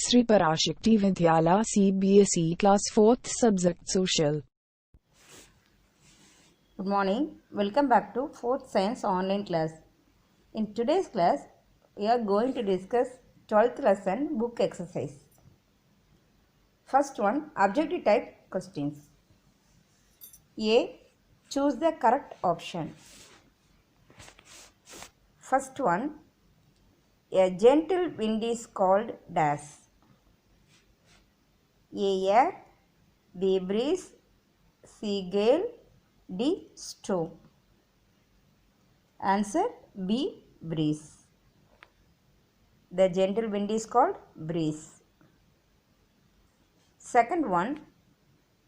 Sri Parashakti Vidyala CBSE Class 4th Subject Social. Good morning. Welcome back to 4th Science online class. In today's class, we are going to discuss 12th lesson book exercise. First one, objective type questions. A. Choose the correct option. First one, a gentle wind is called dash. A. Air, B. Breeze, C. Gale, D. Storm. Answer B. Breeze. The gentle wind is called breeze. Second one,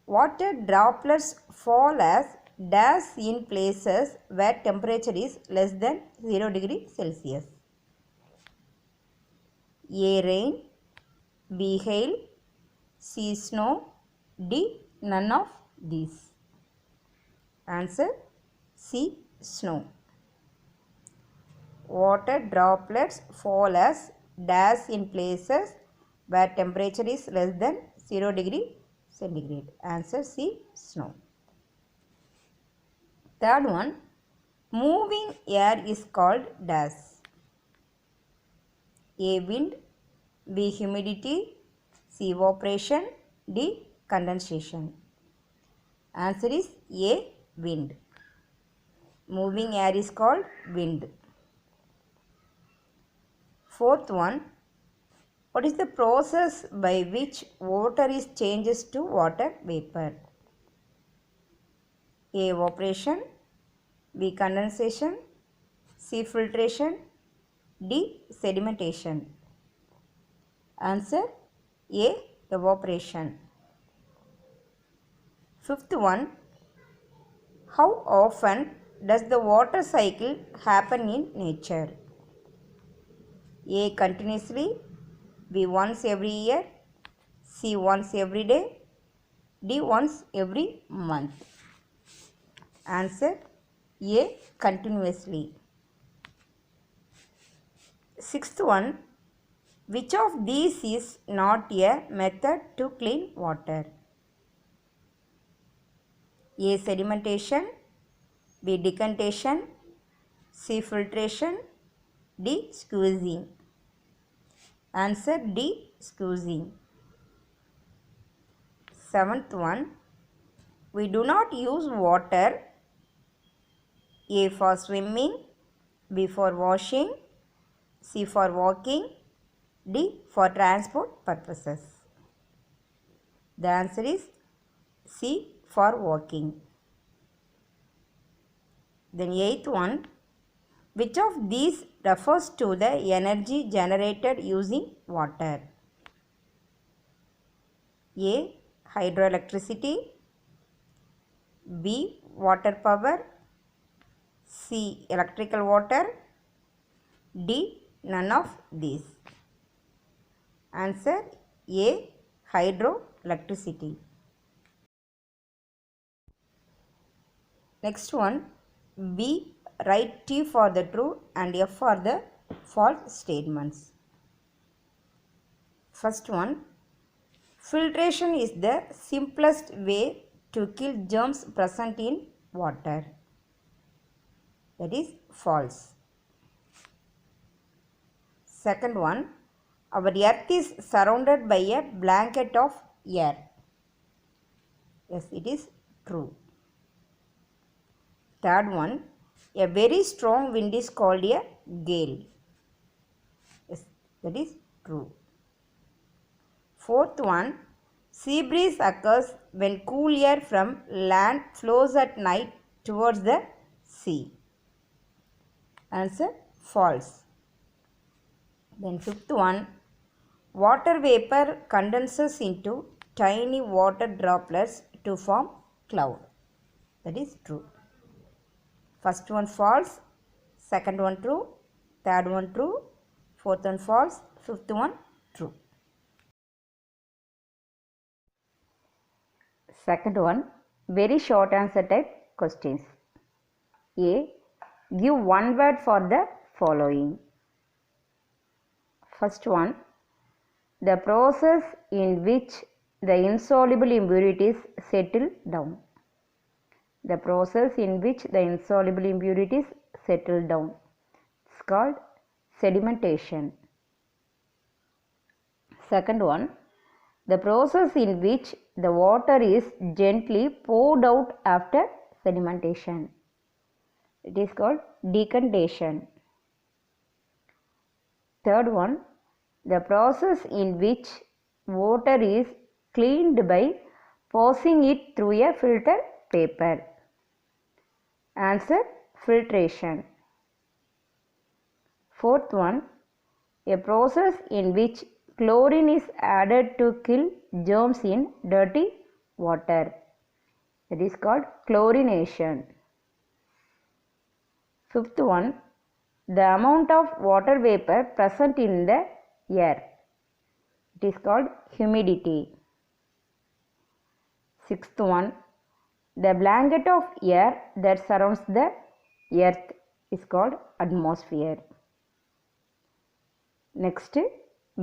water droplets fall as dash in places where temperature is less than 0 degree Celsius. A. Rain, B. Hail, C. Snow, D. None of these. Answer C. Snow. Water droplets fall as dash in places where temperature is less than 0 degree centigrade. Answer C. Snow. Third one, moving air is called dash. A. Wind, B. Humidity, C. Evaporation, D. Condensation. Answer is A. Wind. Moving air is called wind. Fourth one, what is the process by which water is changes to water vapor? A. Evaporation, B. Condensation, C. Filtration, D. Sedimentation. Answer A. Evaporation. Fifth one, how often does the water cycle happen in nature? A. Continuously, B. Once every year, C. Once every day, D. Once every month. Answer A. Continuously. Sixth one, which of these is not a method to clean water? A. Sedimentation, B. Decantation, C. Filtration, D. Squeezing. Answer D. Squeezing. Seventh one, we do not use water A. for swimming, B. for washing, C. for walking, D. for transport purposes. The answer is C. for walking. Then eighth one, which of these refers to the energy generated using water? A. Hydroelectricity, B. Water power, C. Electrical water, D. None of these. Answer A. Hydroelectricity. Next one, B. Write T for the true and F for the false statements. First one, filtration is the simplest way to kill germs present in water. That is false. Second one, our earth is surrounded by a blanket of air. Yes, it is true. Third one, a very strong wind is called a gale. Yes, that is true. Fourth one, sea breeze occurs when cool air from land flows at night towards the sea. Answer false. Then fifth one, water vapor condenses into tiny water droplets to form cloud. That is true. First one false, second one true, third one true, fourth one false, fifth one true. Second one, very short answer type questions. A. Give one word for the following. First one, The process in which the insoluble impurities settle down. The process in which the insoluble impurities settle down. It's called sedimentation. Second one, the process in which the water is gently poured out after sedimentation. It is called decantation. Third one, the process in which water is cleaned by passing it through a filter paper. Answer, filtration. Fourth one, a process in which chlorine is added to kill germs in dirty water. That is called chlorination. Fifth one, the amount of water vapor present in the air. It is called humidity. Sixth one, the blanket of air that surrounds the earth is called atmosphere. Next,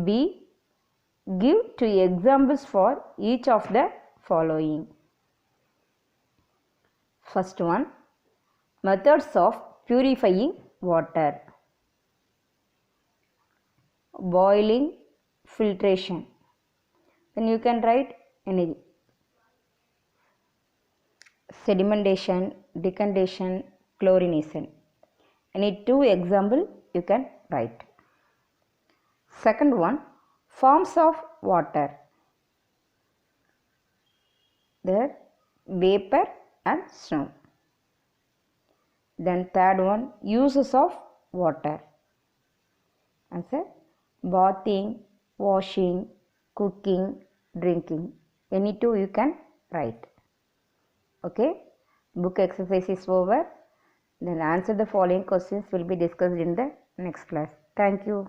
B. Give 2 examples for each of the following. First one, methods of purifying water. Boiling, filtration. Then you can write anything. Sedimentation, decantation, chlorination. Any 2 examples you can write. Second one, forms of water. There, vapor and snow. Then third one, uses of water. Answer, bathing, washing, cooking, drinking. Any 2 you can write. Okay, book exercise is over. Then answer the following questions will be discussed in the next class. Thank you.